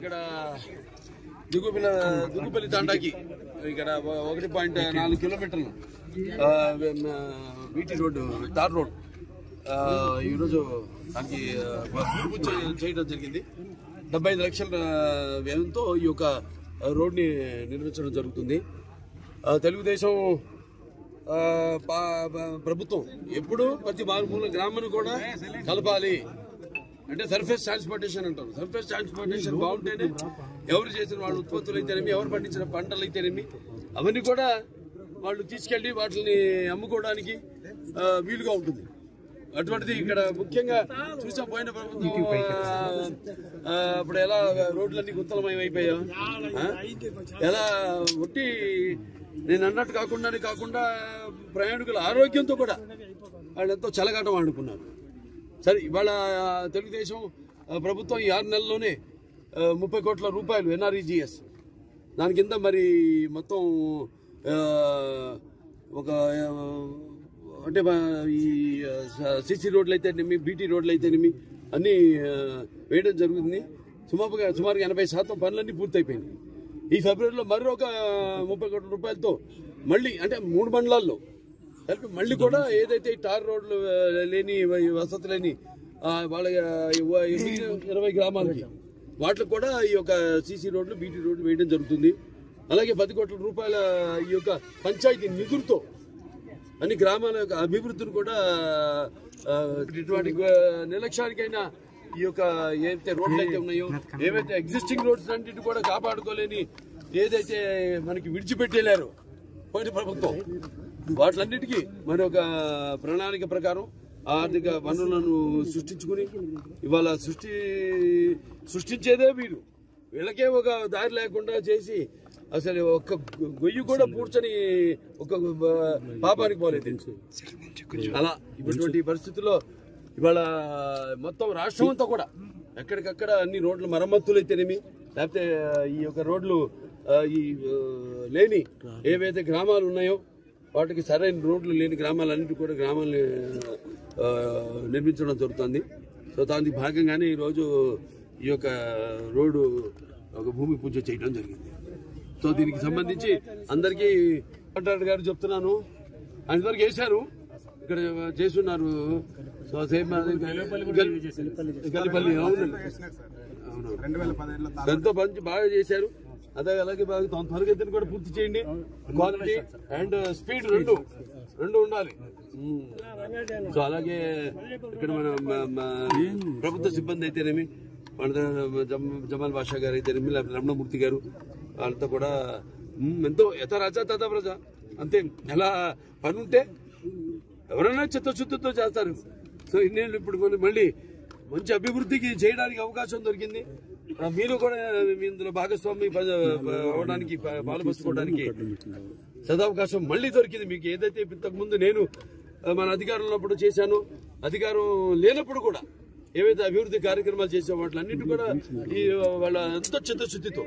ఇక్కడ దుగ్గుపల్లి తాండాకి ఇక్కడ 1.4 కిలోమీటర్లు బీటీ రోడ్డు తార్ రోడ్ ఈరోజు దానికి పూర్తి చేయడం జరిగింది. 75 లక్షల వ్యయంతో ఈ యొక్క రోడ్ని నిర్మించడం జరుగుతుంది. తెలుగుదేశం ప్రభుత్వం ఎప్పుడు ప్రతి మారుమూల గ్రామాన్ని కూడా కలపాలి అంటే సర్ఫేస్ ట్రాన్స్పోర్టేషన్ అంటారు. సర్ఫేస్ ట్రాన్స్పోర్టేషన్ బాగుంటేనే ఎవరు చేసిన వాళ్ళ ఉత్పత్తులు అయితేనేమి, ఎవరు పండించిన పంటలు అయితేనేమి అవన్నీ కూడా వాళ్ళు తీసుకెళ్లి వాటిని అమ్ముకోవడానికి వీలుగా ఉంటుంది. అటువంటిది ఇక్కడ ముఖ్యంగా చూసాం పోయిన ప్రభుత్వం అప్పుడు ఎలా రోడ్లన్నీ గుంతలమయం అయిపోయాం, ఎలా ఒట్టి నేను అన్నట్టు కాకుండా ప్రయాణికుల ఆరోగ్యంతో కూడా వాళ్ళు ఎంతో చెలగాటం ఆడుకున్నారు. సరే ఇవాళ తెలుగుదేశం ప్రభుత్వం ఈ 6 నెలల్లోనే 30 కోట్ల రూపాయలు ఎన్ఆర్ఈజీఎస్ దాని కింద మరి మొత్తం ఒక అంటే ఈ సిసి రోడ్లు అయితేనేమి, బీటీ రోడ్లు అయితేనేమి అన్నీ వేయడం జరుగుతుంది. సుమారుగా 80% పనులన్నీ పూర్తయిపోయినాయి. ఈ ఫిబ్రవరిలో మరొక 30 కోట్ల రూపాయలతో మళ్ళీ అంటే 3 మండలాల్లో కలిపి మళ్ళీ కూడా ఏదైతే టార్ రోడ్లు లేని వసతి లేని వాళ్ళ 20 గ్రామాలకి వాటికి కూడా ఈ యొక్క సీసీ రోడ్లు, బీటీ రోడ్లు వేయడం జరుగుతుంది. అలాగే 10 కోట్ల రూపాయల ఈ యొక్క పంచాయతీ నిధులతో అన్ని గ్రామాల యొక్క అభివృద్ధిని కూడా ఇటువంటి నిర్లక్ష్యానికైనా ఈ యొక్క ఏదైతే రోడ్లు అయితే ఉన్నాయో, ఏవైతే ఎగ్జిస్టింగ్ రోడ్స్ అన్నింటినీ కూడా కాపాడుకోలేని ఏదైతే మనకి విడిచిపెట్టేలారో పోయిన ప్రభుత్వం వాటిలన్నిటికీ మరి ఒక ప్రణాళిక ప్రకారం ఆర్థిక వనరులను సృష్టించుకుని ఇవాళ సృష్టించేదే వీళ్ళకే ఒక దారి లేకుండా చేసి అసలు ఒక్క గొయ్యి కూడా పూడ్చని ఒక పాపానికి పోలేదు. అలా ఇటువంటి పరిస్థితుల్లో ఇవాళ మొత్తం రాష్ట్రం అంతా కూడా ఎక్కడికక్కడ అన్ని రోడ్ల మరమ్మతులు అయితేనేమి, లేకపోతే ఈ యొక్క రోడ్లు ఈ లేని ఏవైతే గ్రామాలు ఉన్నాయో వాటికి సరైన రోడ్లు లేని గ్రామాలన్నింటి కూడా గ్రామాలని నిర్మించడం జరుగుతుంది. సో దానికి భాగంగానే ఈరోజు ఈ యొక్క రోడ్డు ఒక భూమి పూజ చేయడం జరిగింది. సో దీనికి సంబంధించి అందరికీ కాంట్రాక్టర్ గారు చెప్తున్నాను, అందరికి వేశారు, ఇక్కడ చేస్తున్నారు. సో సేమ్ గల్లిపల్లి అవునండి, ఎంతో మంచి బాగా చేశారు. అదే అలాగే బాగా త్వరగతిని కూడా పూర్తి చేయండి. క్వాలిటీ అండ్ స్పీడ్ రెండు ఉండాలి. సో అలాగే ఇక్కడ మన ప్రభుత్వ సిబ్బంది అయితేనేమి, మన జమాల్ బాషా గారు అయితేనేమి, లేకపోతే రమణమూర్తి గారు వాళ్ళతో కూడా ఎంతో యథారాజా తథా ప్రజ అంతే. ఎలా పని ఉంటే ఎవరైనా చిత్తశుద్ధితో చేస్తారు. సో ఇన్నేళ్ళు ఇప్పుడు మళ్ళీ మంచి అభివృద్ధికి చేయడానికి అవకాశం దొరికింది. మీరు కూడా ఇందులో భాగస్వామి అవడానికి, పాలుపంచుకోవడానికి సదవకాశం మళ్ళీ దొరికింది మీకు. ఏదైతే ఇంతకుముందు నేను మన అధికారంలో ఉన్నప్పుడు చేశానో, అధికారం లేనప్పుడు కూడా ఏవైతే అభివృద్ధి కార్యక్రమాలు చేసే వాటిలన్నింటి కూడా ఈ వాళ్ళ ఎంతో చిత్తశుద్ధితో